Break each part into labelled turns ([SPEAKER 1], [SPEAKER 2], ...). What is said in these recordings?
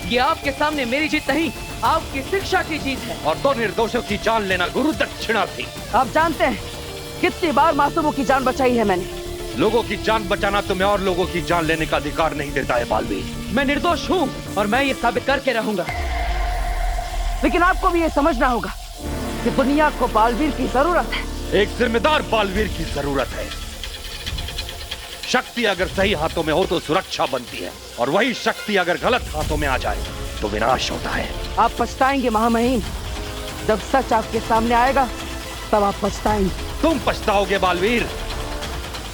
[SPEAKER 1] ये आपके सामने मेरी जीत नहीं, आपकी शिक्षा की जीत है।
[SPEAKER 2] और दो निर्दोषों की जान लेना गुरु दक्षिणा थी।
[SPEAKER 3] आप जानते हैं कितनी बार मासूमों की जान बचाई है मैंने।
[SPEAKER 2] लोगों की जान बचाना तुम्हें और लोगों की जान लेने का अधिकार नहीं देता है बालवीर।
[SPEAKER 1] मैं निर्दोष हूँ और मैं ये साबित करके रहूंगा।
[SPEAKER 3] लेकिन आपको भी ये समझना होगा कि दुनिया को बालवीर की जरूरत है।
[SPEAKER 2] एक जिम्मेदार बालवीर की जरूरत है। शक्ति अगर सही हाथों में हो तो सुरक्षा बनती है, और वही शक्ति अगर गलत हाथों में आ जाए तो विनाश होता है।
[SPEAKER 3] आप पछताएंगे महामहिम, जब सच आपके सामने आएगा तब आप पछताएंगे।
[SPEAKER 2] तुम पछताओगे बालवीर,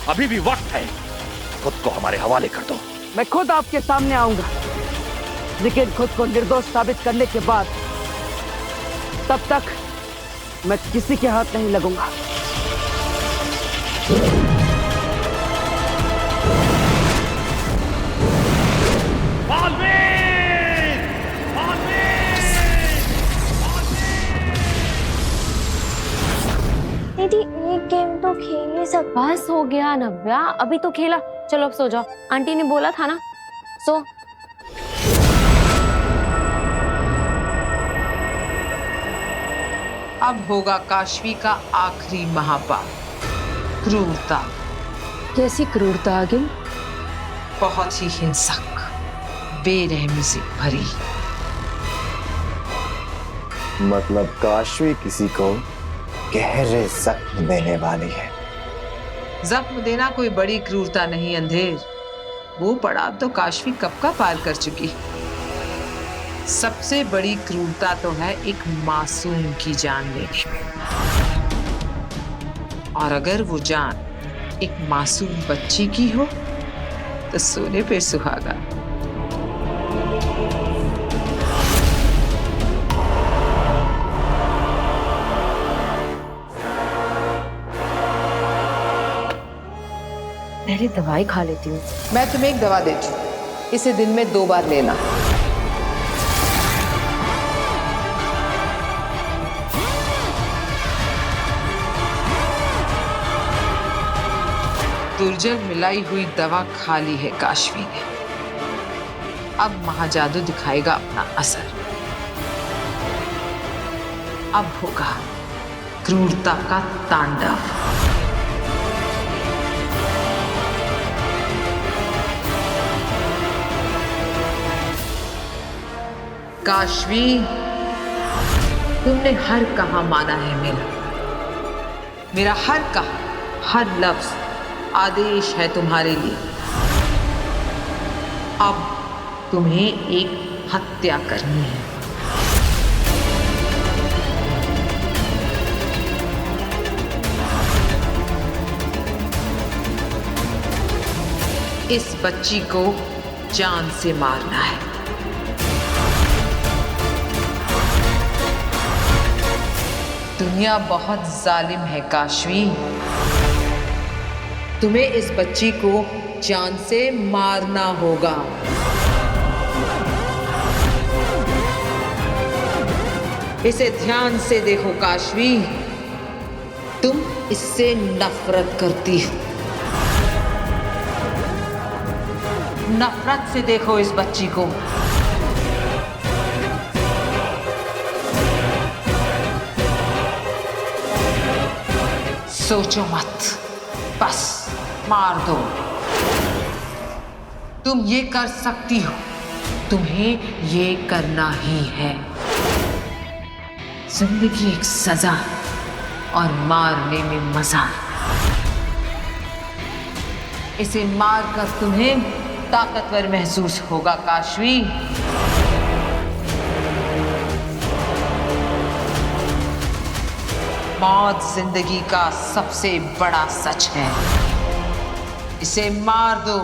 [SPEAKER 2] अभी भी वक्त है। खुद को हमारे हवाले कर दो।
[SPEAKER 3] मैं खुद आपके सामने आऊंगा, लेकिन खुद को निर्दोष साबित करने के बाद तब तक मैं किसी के हाथ नहीं लगूंगा।
[SPEAKER 4] दीदी एक गेम तो खेल ही सब।
[SPEAKER 5] बस हो गया नव्या, अभी तो खेला। चलो अब सो जाओ, आंटी ने बोला था ना, सो।
[SPEAKER 6] अब होगा काशवी का आखिरी महापाप, क्रूरता।
[SPEAKER 5] कैसी क्रूरता आगे?
[SPEAKER 6] बहुत ही हिंसक, बेरहमी से भरी।
[SPEAKER 7] मतलब काशवी किसी को गहरे जख्म देने वाली है।
[SPEAKER 6] जख्म देना कोई बड़ी क्रूरता नहीं अंधेर। वो पड़ाव तो काशवी कब का पार कर चुकी। सबसे बड़ी क्रूरता तो है एक मासूम की जान लेने में, और अगर वो जान एक मासूम बच्ची की हो तो सोने पे सुहागा।
[SPEAKER 5] पहले दवाई खा लेती हूँ।
[SPEAKER 6] मैं तुम्हें एक दवा देती हूँ, इसे दिन में 2 बार लेना। दुर्जन मिलाई हुई दवा खा ली है काशवी ने। अब महाजादू दिखाएगा अपना असर। अब होगा क्रूरता का तांडव। काशवी, तुमने हर कहा माना है मेरा हर कहा, हर लफ्ज आदेश है तुम्हारे लिए। अब तुम्हें एक हत्या करनी है। इस बच्ची को जान से मारना है। दुनिया बहुत जालिम है काशवी। तुम्हें इस बच्ची को जान से मारना होगा। इसे ध्यान से देखो काशवी, तुम इससे नफरत करती हो। नफरत से देखो इस बच्ची को। सोचो मत, बस मार दो। तुम ये कर सकती हो, तुम्हें ये करना ही है। जिंदगी एक सजा और मारने में मजा। इसे मारकर तुम्हें ताकतवर महसूस होगा काशवी। मौत जिंदगी का सबसे बड़ा सच है। इसे मार दो,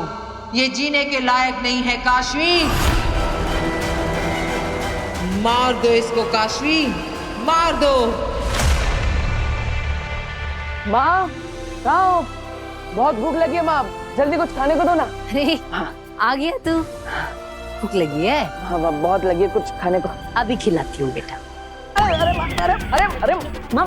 [SPEAKER 6] ये जीने के लायक नहीं है काशवी। मार दो इसको काशवी, मार दो।
[SPEAKER 3] माँ, कहाँ हो? बहुत भूख लगी है माँ, जल्दी कुछ खाने को दो ना।
[SPEAKER 5] अरे आ गया तू? भूख लगी है?
[SPEAKER 3] हाँ माँ, बहुत लगी है, कुछ खाने को।
[SPEAKER 5] अभी खिलाती हूँ बेटा।
[SPEAKER 3] अरे माँ, अरे माँ,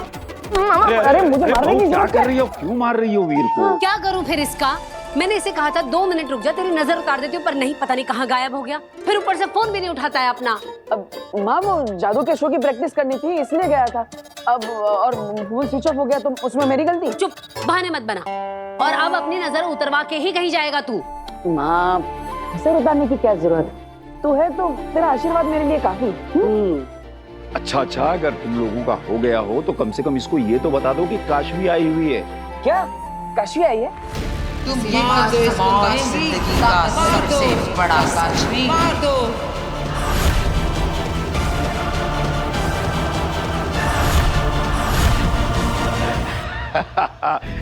[SPEAKER 3] अरे मुझे मारने की
[SPEAKER 8] क्या
[SPEAKER 3] जरूरत
[SPEAKER 8] कर
[SPEAKER 3] है।
[SPEAKER 8] रही हो? क्यों मार रही हो वीर को?
[SPEAKER 5] क्या करूं फिर इसका?
[SPEAKER 8] मैंने इसे कहा था 2 मिनट रुक जा, तेरी नजर उतार देती हूँ, पर नहीं, पता नहीं कहाँ गायब हो गया। फिर ऊपर से फोन भी नहीं उठाता है अपना।
[SPEAKER 3] अब माँ वो जादू के शो की प्रैक्टिस करनी थी इसलिए गया था। अब और फोन स्विच ऑफ हो गया तो उसमें मेरी गलती?
[SPEAKER 8] चुप, बहाने मत बना। और अब अपनी नजर उतरवा के ही कहीं जाएगा तू।
[SPEAKER 3] माँ नजर उतारने की क्या जरूरत, तू है तो तेरा आशीर्वाद मेरे लिए काफी।
[SPEAKER 9] अच्छा, अगर तुम लोगों का हो गया हो तो कम से कम इसको ये तो बता दो कि काशवी आई हुई है।
[SPEAKER 3] क्या काशवी आई है?
[SPEAKER 6] तुम ये मौज जिंदगी का सबसे बड़ा काशवी।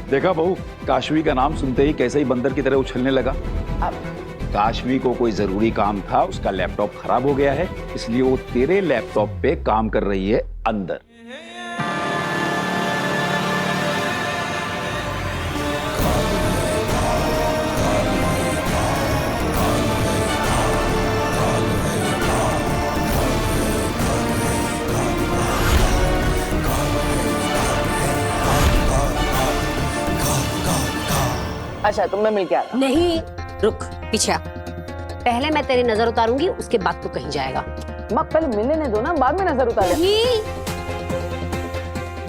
[SPEAKER 9] देखा बहू, काशवी का नाम सुनते ही कैसे ही बंदर की तरह उछलने लगा। काशवी को कोई जरूरी काम था, उसका लैपटॉप खराब हो गया है, इसलिए वो तेरे लैपटॉप पे काम कर रही है अंदर।
[SPEAKER 3] अच्छा तो मैं मिल के आता।
[SPEAKER 8] नहीं, रुक, पीछे आ। पहले मैं तेरी नजर उतारूंगी, उसके बाद तू कहीं जाएगा।
[SPEAKER 3] माँ पहले मिलने दो ना, बाद में नजर उतार ले।
[SPEAKER 8] नहीं,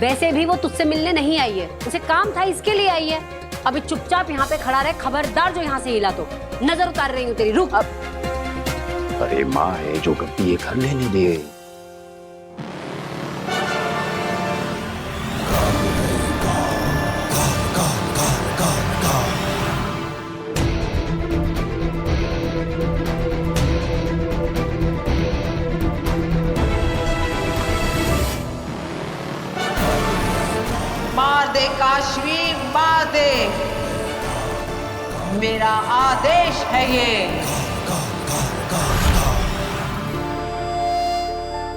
[SPEAKER 8] वैसे भी वो तुझसे मिलने नहीं आई है, उसे काम था इसके लिए आई है। अभी चुपचाप यहाँ पे खड़ा रहे, खबरदार जो यहाँ से हिला तो नजर उतार रही हूँ तेरी। रुक।
[SPEAKER 9] अरे माँ है जो करती है, कर लेने दे।
[SPEAKER 6] मार दे काशवी, मार दे, मेरा आदेश है ये।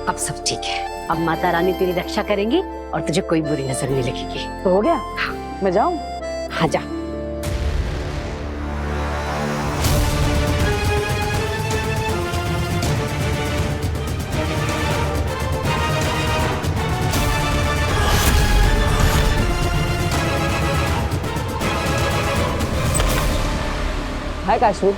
[SPEAKER 8] अब सब ठीक है, अब माता रानी तेरी रक्षा करेंगी और तुझे कोई बुरी नजर नहीं लगेगी।
[SPEAKER 3] तो हो गया? मैं जाऊं?
[SPEAKER 8] हाँ जा।
[SPEAKER 3] हाय काशवी।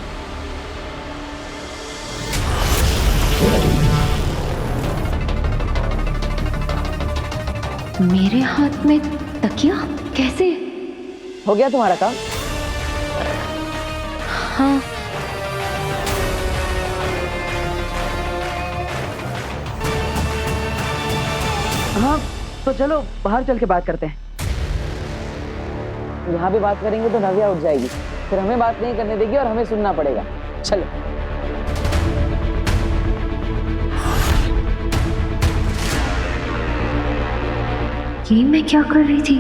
[SPEAKER 5] मेरे हाथ में तकिया कैसे?
[SPEAKER 3] हो गया तुम्हारा काम?
[SPEAKER 5] हाँ।
[SPEAKER 3] हाँ तो चलो बाहर चल के बात करते हैं। यहाँ भी बात करेंगे तो नव्या उठ जाएगी, फिर हमें बात नहीं करने देगी और हमें सुनना पड़ेगा। चलो।
[SPEAKER 5] ये मैं क्या कर रही थी?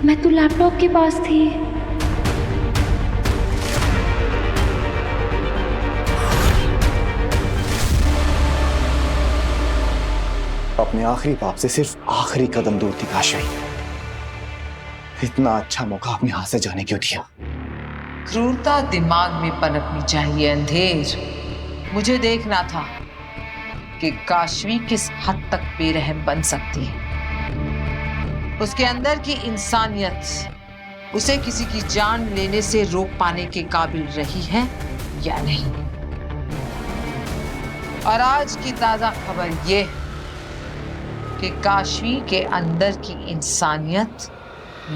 [SPEAKER 5] मैं तो लैपटॉप के पास थी।
[SPEAKER 7] अपने आखिरी पाप से सिर्फ आखिरी कदम दूर थी काशवी। इतना अच्छा मौका अपने हाथ से जाने क्यों दिया?
[SPEAKER 6] क्रूरता दिमाग में पनपनी चाहिए अंधेर। मुझे देखना था कि काशवी किस हद तक बेरहम बन सकती है। उसके अंदर की इंसानियत उसे किसी की जान लेने से रोक पाने के काबिल रही है या नहीं। और आज की ताजा खबर यह कि काशवी के अंदर की इंसानियत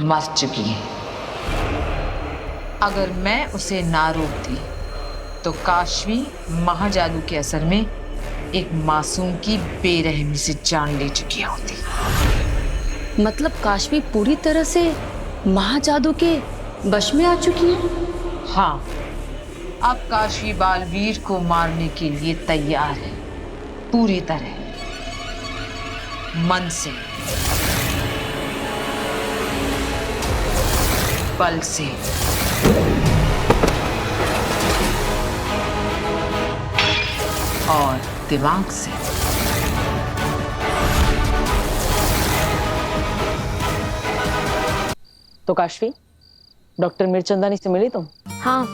[SPEAKER 6] मर चुकी है। अगर मैं उसे ना रोकती तो काशवी महाजादू के असर में एक मासूम की बेरहमी से जान ले चुकी होती।
[SPEAKER 8] मतलब काशवी पूरी तरह से महाजादू के वश में आ चुकी है?
[SPEAKER 6] हाँ, अब काशवी बालवीर को मारने के लिए तैयार है, पूरी तरह, मन से, बल से। और दिमाग से।
[SPEAKER 3] तो काशवी, डॉक्टर मीरचंदानी से मिली तुम?
[SPEAKER 5] हाँ,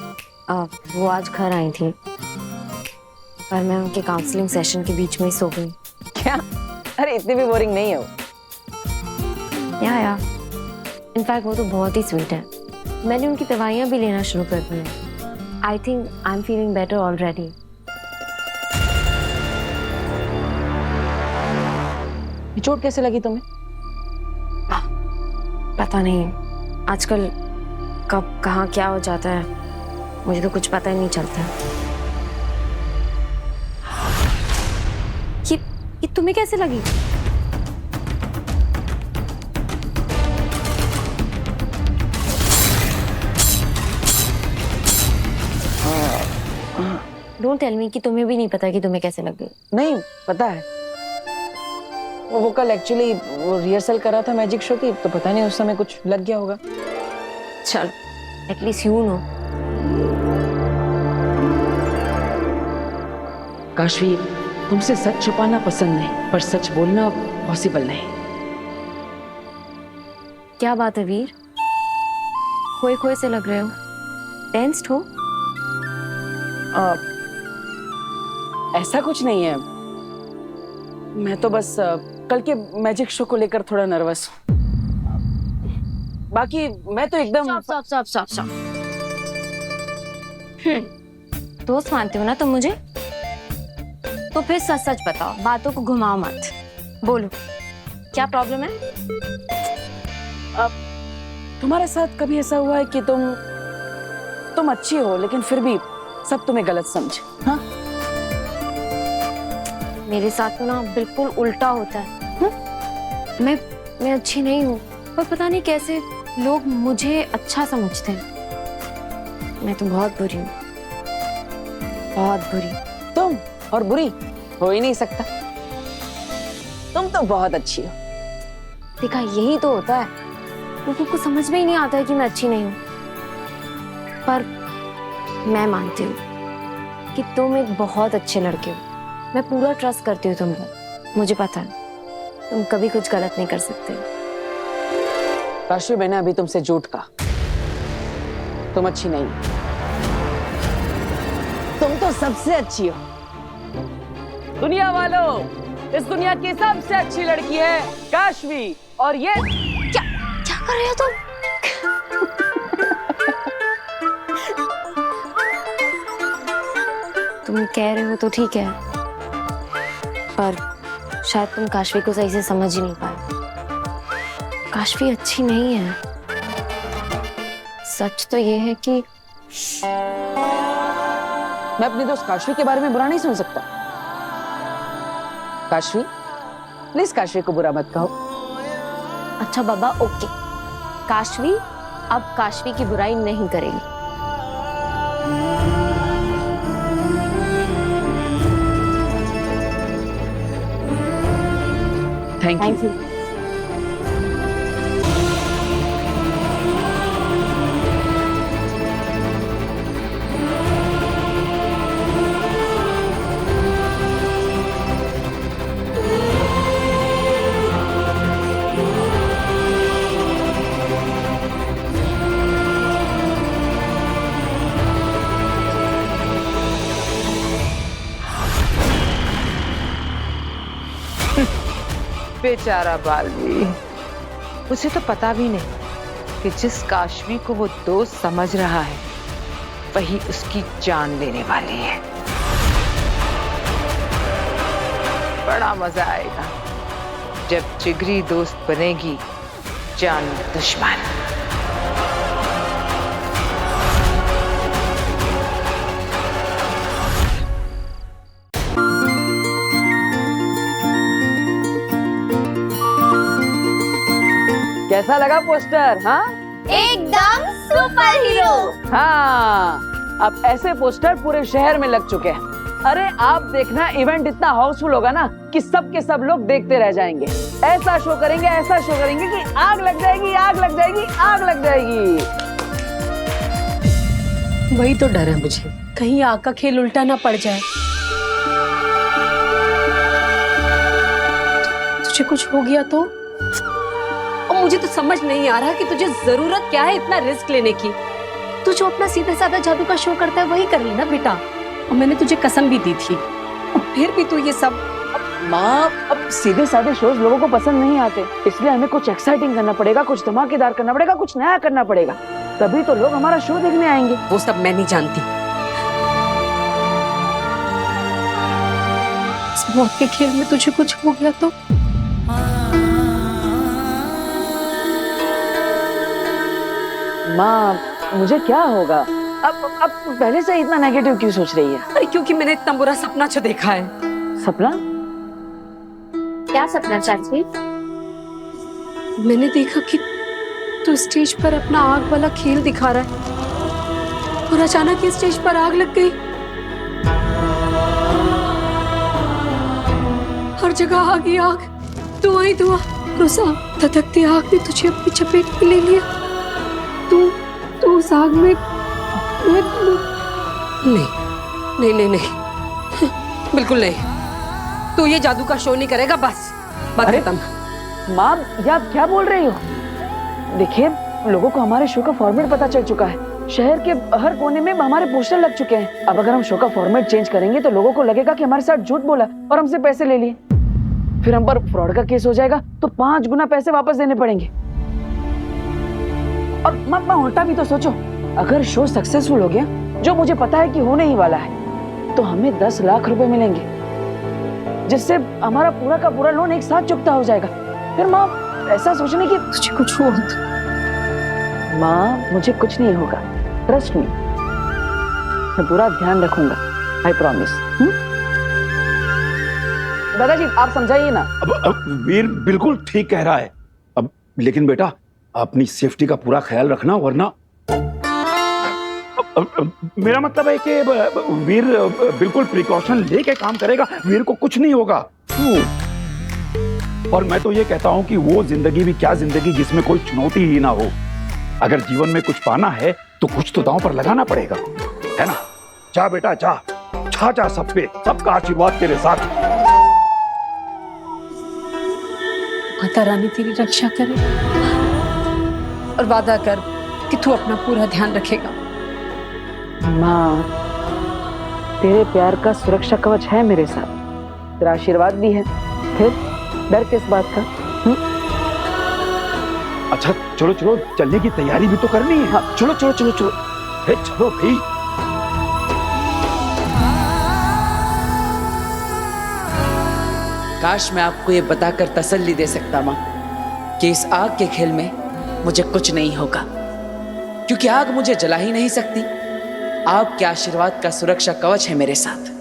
[SPEAKER 5] वो आज घर आई थी और मैं उनके काउंसलिंग सेशन के बीच में ही सो गई।
[SPEAKER 3] क्या? अरे इतनी भी बोरिंग नहीं है वो।
[SPEAKER 5] या इनफैक्ट वो तो बहुत ही स्वीट है। मैंने उनकी दवाइयाँ भी लेना शुरू कर दी हैं। I think I am feeling better already.
[SPEAKER 3] चोट कैसे लगी तुम्हें?
[SPEAKER 5] पता नहीं, आजकल कब कहाँ क्या हो जाता है, मुझे तो कुछ पता ही नहीं चलता। ये तुम्हें कैसे लगी? डोंट टेल मी कि तुम्हें भी नहीं पता कि तुम्हें कैसे लग गई।
[SPEAKER 3] नहीं पता है, वो कल एक्चुअली वो रिहर्सल कर रहा था मैजिक शो की, तो पता नहीं उस समय कुछ लग गया होगा।
[SPEAKER 5] चल एटलीस्ट यू नो।
[SPEAKER 3] काशवी, तुमसे सच छुपाना पसंद नहीं, पर सच बोलना पॉसिबल नहीं।
[SPEAKER 5] क्या बात है वीर, खोए खोए से लग रहे हो, टेंस्ड हो?
[SPEAKER 3] ऐसा कुछ नहीं है, मैं तो बस कल के मैजिक शो को लेकर थोड़ा नर्वस हूँ। बाकी मैं तो एकदम
[SPEAKER 5] स्टॉप। दोस्त मानते हो ना तुम मुझे? तो फिर सच सच बताओ, बातों को घुमाओ मत। बोलो क्या प्रॉब्लम है?
[SPEAKER 3] तुम्हारे साथ कभी ऐसा हुआ है कि तुम अच्छी हो लेकिन फिर भी सब तुम्हें गलत समझे? हाँ,
[SPEAKER 5] मेरे साथ ना बिल्कुल उल्टा होता है। मैं अच्छी नहीं हूँ, पर पता नहीं कैसे लोग मुझे अच्छा समझते हैं। मैं तो बहुत बुरी हूँ, बहुत बुरी।
[SPEAKER 3] तुम और बुरी हो ही नहीं सकता, तुम तो बहुत अच्छी हो।
[SPEAKER 5] देखा, यही तो होता है, लोगों को समझ में ही नहीं आता है कि मैं अच्छी नहीं हूँ। पर मैं मानती हूँ कि तुम एक बहुत अच्छे लड़के हो। मैं पूरा ट्रस्ट करती हूँ तुम पर। मुझे पता है तुम कभी कुछ गलत नहीं कर सकते।
[SPEAKER 3] काशवी, मैंने अभी तुमसे झूठ कहा, तुम अच्छी नहीं हो। तुम तो सबसे अच्छी हो। दुनिया वालों, इस दुनिया की सबसे अच्छी लड़की है काशवी, और ये
[SPEAKER 5] क्या कर रहे हो तुम? तुम कह रहे हो तो ठीक है, पर शायद तुम काशवी को सही से समझ ही नहीं पाए। काशवी अच्छी नहीं है। सच तो ये है कि
[SPEAKER 3] मैं अपनी दोस्त काशवी के बारे में बुरा नहीं सुन सकता। काशवी, प्लीज काशवी को बुरा मत कहो।
[SPEAKER 5] अच्छा बाबा, ओके। काशवी अब काशवी की बुराई नहीं करेगी।
[SPEAKER 3] Thank you.
[SPEAKER 6] बेचारा बालवीर, उसे तो पता भी नहीं कि जिस काशवी को वो दोस्त समझ रहा है वही उसकी जान लेने वाली है। बड़ा मजा आएगा जब जिगरी दोस्त बनेगी जान दुश्मन।
[SPEAKER 3] कैसा लगा पोस्टर? हाँ,
[SPEAKER 4] एकदम सुपर हीरो।
[SPEAKER 3] हाँ, अब ऐसे पोस्टर पूरे शहर में लग चुके हैं। अरे आप देखना, इवेंट इतना हाउसफुल होगा ना कि सब के सब लोग देखते रह जाएंगे। ऐसा शो करेंगे कि आग लग जाएगी, आग लग जाएगी, आग लग जाएगी।
[SPEAKER 8] वही तो डर है मुझे, कहीं आग का खेल उल्टा ना पड़ जाए। तुझे कुछ हो गया तो? और मुझे तो समझ नहीं आ रहा कि तुझे जरूरत क्या है इतना रिस्क लेने की। तू जो अपना सीधा साधा जादू का शो करता है वही कर लेना बेटा। और मैंने तुझे कसम भी दी थी, और फिर भी तू ये सब।
[SPEAKER 3] माँ, अब सीधे साधे शोज लोगों को पसंद नहीं आते, इसलिए हमें कुछ एक्साइटिंग करना पड़ेगा, कुछ धमाकेदार करना पड़ेगा, कुछ नया करना पड़ेगा। तभी तो लोग हमारा शो देखने आएंगे।
[SPEAKER 8] वो सब मैं नहीं जानती। इस मौत के खेल में तुझे कुछ हो गया तो
[SPEAKER 3] माँ, मुझे क्या होगा? अब पहले से इतना नेगेटिव क्यों सोच रही है?
[SPEAKER 8] अरे क्योंकि मैंने इतना बुरा सपना जो देखा है।
[SPEAKER 3] सपना?
[SPEAKER 5] क्या सपना चाची?
[SPEAKER 8] मैंने देखा कि तू स्टेज पर अपना आग वाला खेल दिखा रहा है और अचानक ही स्टेज पर आग लग गई। हर जगह आग ही आग, धुआं ही धुआं। उस धधकती आग ने तुझे अपनी चपेट में ले लिया। तू उस आग में नहीं, बिल्कुल नहीं। तू ये जादू का शो नहीं करेगा, बस बात खत्म।
[SPEAKER 3] माँ, ये आप क्या बोल रही हो? देखिए, लोगों को हमारे शो का फॉर्मेट पता चल चुका है। शहर के हर कोने में हमारे पोस्टर लग चुके हैं। अब अगर हम शो का फॉर्मेट चेंज करेंगे तो लोगों को लगेगा कि हमारे साथ झूठ बोला और हमसे पैसे ले लिए। फिर हम पर फ्रॉड का केस हो जाएगा तो 5 गुना पैसे वापस देने पड़ेंगे। और माँ, उल्टा भी तो सोचो, अगर शो सक्सेसफुल हो गया, जो मुझे पता है कि होने ही वाला है, तो हमें 10 लाख रुपए मिलेंगे, जिससे हमारा पूरा का पूरा लोन एक साथ चुकता हो जाएगा। फिर माँ, ऐसा सोचने की
[SPEAKER 8] तुझे कुछ हुआ तो?
[SPEAKER 3] माँ, मुझे कुछ नहीं होगा, ट्रस्ट मी। मैं पूरा ध्यान रखूंगा, आई प्रॉमिस। दादाजी, आप समझाइए ना।
[SPEAKER 9] अब वीर बिल्कुल ठीक कह रहा है। अब लेकिन बेटा, अपनी सेफ्टी का पूरा ख्याल रखना, वरना मेरा मतलब है कि वीर बिल्कुल प्रिकॉशन लेके काम करेगा, वीर को कुछ नहीं होगा। और मैं तो ये कहता हूं कि वो जिंदगी भी क्या जिंदगी जिसमें कोई चुनौती ही ना हो। अगर जीवन में कुछ पाना है तो कुछ तो दांव पर लगाना पड़ेगा, है ना? जा बेटा जा, छा सब पे, सबका आशीर्वाद तेरे साथ।
[SPEAKER 8] माता रानी तेरी रक्षा करे और वादा कर कि तू अपना पूरा ध्यान रखेगा।
[SPEAKER 3] माँ, तेरे प्यार का सुरक्षा कवच है मेरे साथ, तेरा आशीर्वाद भी है, फिर डर किस बात का?
[SPEAKER 9] अच्छा चलो चलो, चलने की तैयारी भी तो करनी है।
[SPEAKER 3] हाँ, चलो चलो चलो चलो।
[SPEAKER 9] चलो भाई।
[SPEAKER 10] काश मैं आपको ये बताकर तसल्ली दे सकता मां कि इस आग के खेल में मुझे कुछ नहीं होगा, क्योंकि आग मुझे जला ही नहीं सकती। आपके आशीर्वाद का सुरक्षा कवच है मेरे साथ।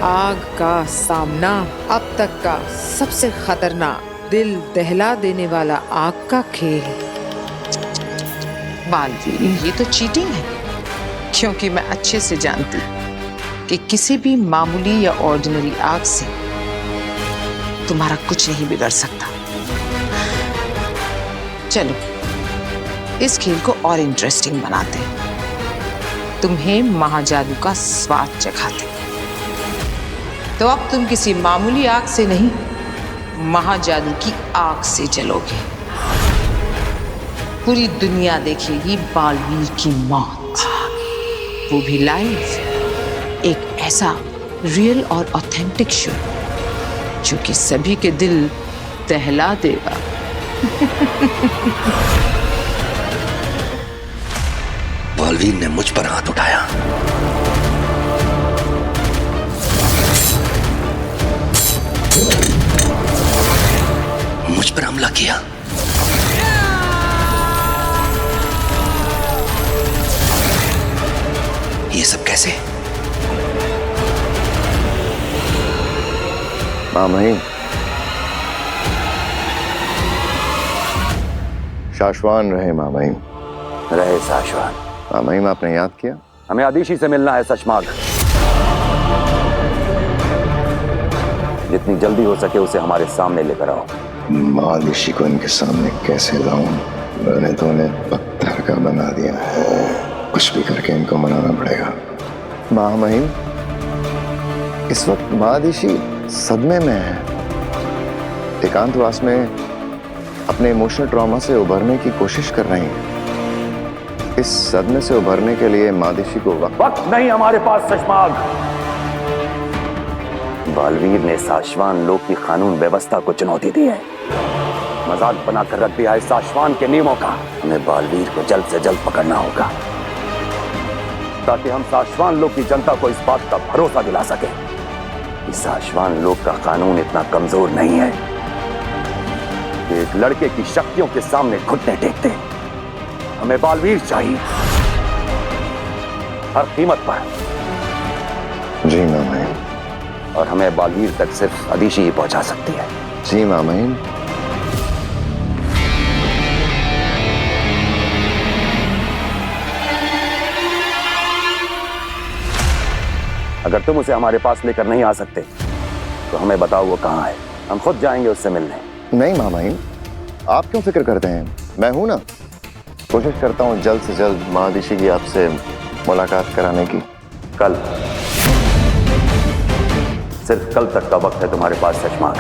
[SPEAKER 6] आग का सामना अब तक का सबसे खतरनाक, दिल दहला देने वाला आग का खेल। बालवीर, ये तो चीटिंग है, क्योंकि मैं अच्छे से जानती कि किसी भी मामूली या ऑर्डिनरी आग से तुम्हारा कुछ नहीं बिगड़ सकता। चलो इस खेल को और इंटरेस्टिंग बनाते हैं, तुम्हें महाजादू का स्वाद चखाते। तो अब तुम किसी मामूली आग से नहीं, महाजादू की आग से जलोगे। पूरी दुनिया देखेगी बालवीर की मौत, वो भी लाइव। एक ऐसा रियल और ऑथेंटिक शो जो कि सभी के दिल दहला देगा।
[SPEAKER 2] बालवीर ने मुझ पर हाथ उठाया, मुझ पर हमला किया। ये सब कैसे?
[SPEAKER 7] माँ महिम, शाश्वान रहे माँ महिम।
[SPEAKER 9] रहे शाश्वान।
[SPEAKER 7] माँ महिम, आपने याद किया?
[SPEAKER 9] हमें आदिशी से मिलना है सचमार्ग। जितनी जल्दी हो सके उसे हमारे सामने लेकर आओ।
[SPEAKER 7] महादिशी को इनके सामने कैसे लाऊं? मैंने तो उन्हें पत्थर का बना दिया है, कुछ भी करके इनको मनाना पड़ेगा। माँ महिम, इस वक्त महादिशी सदमे में है, एकांतवास में अपने इमोशनल ट्रॉमा से उभरने की कोशिश कर रही हैं। इस सदमे से उभरने के लिए मादिशी को
[SPEAKER 9] वक्त नहीं हमारे पास शशमाग।
[SPEAKER 11] बालवीर ने साशवान लोक की कानून व्यवस्था को चुनौती दी है, मजाक बनाकर रख दिया है साशवान के नियमों का। हमें बालवीर को जल्द से जल्द पकड़ना होगा ताकि हम साशवान लोक की जनता को इस बात का भरोसा दिला सके कि साशवान लोक का कानून इतना कमजोर नहीं है कि एक लड़के की शक्तियों के सामने घुटने टेकते। हमें बालवीर चाहिए हर कीमत पर।
[SPEAKER 7] जी मामाइन।
[SPEAKER 11] और हमें बालवीर तक सिर्फ अदिशी ही पहुंचा सकती है।
[SPEAKER 7] जी मामाइन।
[SPEAKER 11] अगर तुम उसे हमारे पास लेकर नहीं आ सकते तो हमें बताओ वो कहाँ है, हम खुद जाएंगे उससे मिलने।
[SPEAKER 7] नहीं मामाइन, आप क्यों फिक्र करते हैं, मैं हूं ना। कोशिश करता हूं जल्द से जल्द महादिशी की आपसे मुलाकात कराने की।
[SPEAKER 11] कल, सिर्फ कल तक का वक्त है तुम्हारे पास शशमाग।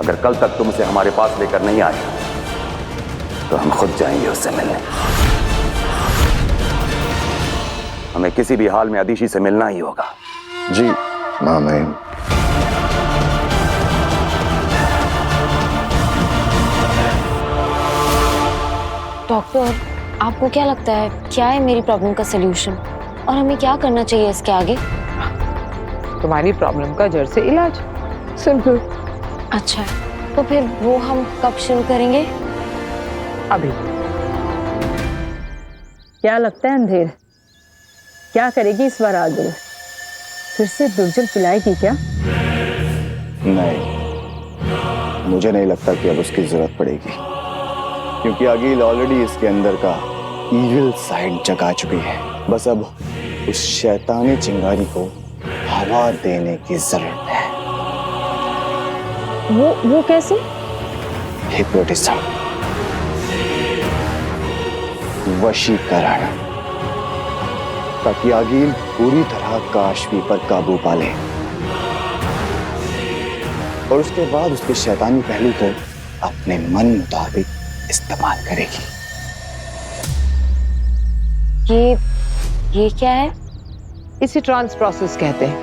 [SPEAKER 11] अगर कल तक तुम उसे हमारे पास लेकर नहीं आए तो हम खुद जाएंगे उससे मिलने। हमें किसी भी हाल में अदिशी से मिलना ही होगा।
[SPEAKER 7] जी मामाइन।
[SPEAKER 5] डॉक्टर, आपको क्या लगता है क्या है मेरी प्रॉब्लम का सलूशन और हमें क्या करना चाहिए इसके आगे?
[SPEAKER 3] तुम्हारी प्रॉब्लम का जड़ से इलाज, सिंपल।
[SPEAKER 5] अच्छा, तो फिर वो हम कब शुरू करेंगे?
[SPEAKER 3] अभी। क्या लगता है अंधेर, क्या करेगी इस बार आदिल? फिर से दुर्जन पिलाएगी क्या?
[SPEAKER 7] नहीं, मुझे नहीं लगता कि अब उसकी जरूरत पड़ेगी, क्योंकि आगिल ऑलरेडी इसके अंदर का इविल साइड जगा चुकी है। बस अब उस शैतानी चिंगारी को हवा देने की जरूरत है।
[SPEAKER 3] वो कैसे?
[SPEAKER 7] हिप्नोटिज्म, वशीकरण, ताकि आगिल पूरी तरह काशवी पर काबू पा ले और उसके बाद उसके शैतानी पहलू को अपने मन मुताबिक इस्तेमाल करेगी।
[SPEAKER 5] ये क्या है?
[SPEAKER 12] इसे ट्रांस प्रोसेस कहते हैं।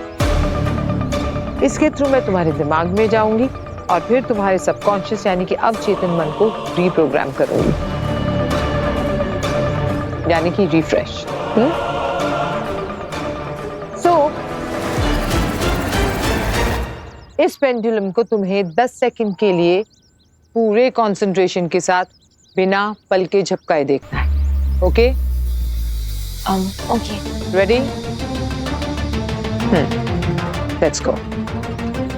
[SPEAKER 12] इसके थ्रू मैं तुम्हारे दिमाग में जाऊंगी और फिर तुम्हारे सबकॉन्शियस यानी कि अवचेतन मन को रीप्रोग्राम करूंगी, यानी कि रिफ्रेश। इस पेंडुलम को तुम्हें 10 सेकंड के लिए पूरे कंसंट्रेशन के साथ बिना पल के झपकाए देखना है। Okay?
[SPEAKER 5] Okay.
[SPEAKER 12] Ready? Let's go.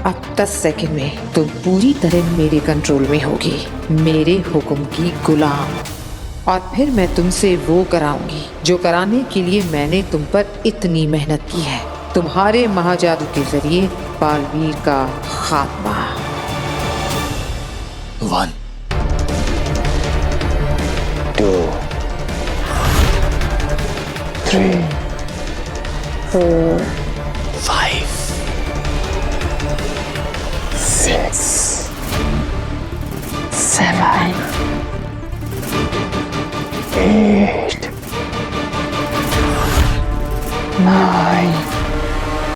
[SPEAKER 6] अब 10 सेकंड में तुम पूरी तरह मेरे कंट्रोल में होगी, मेरे हुक्म की गुलाम। और फिर मैं तुमसे वो कराऊंगी जो कराने के लिए मैंने तुम पर इतनी मेहनत की है। तुम्हारे महाजादू के जरिए बालवीर का खात्मा।
[SPEAKER 7] 1 2 3 4 5 6 7 8 9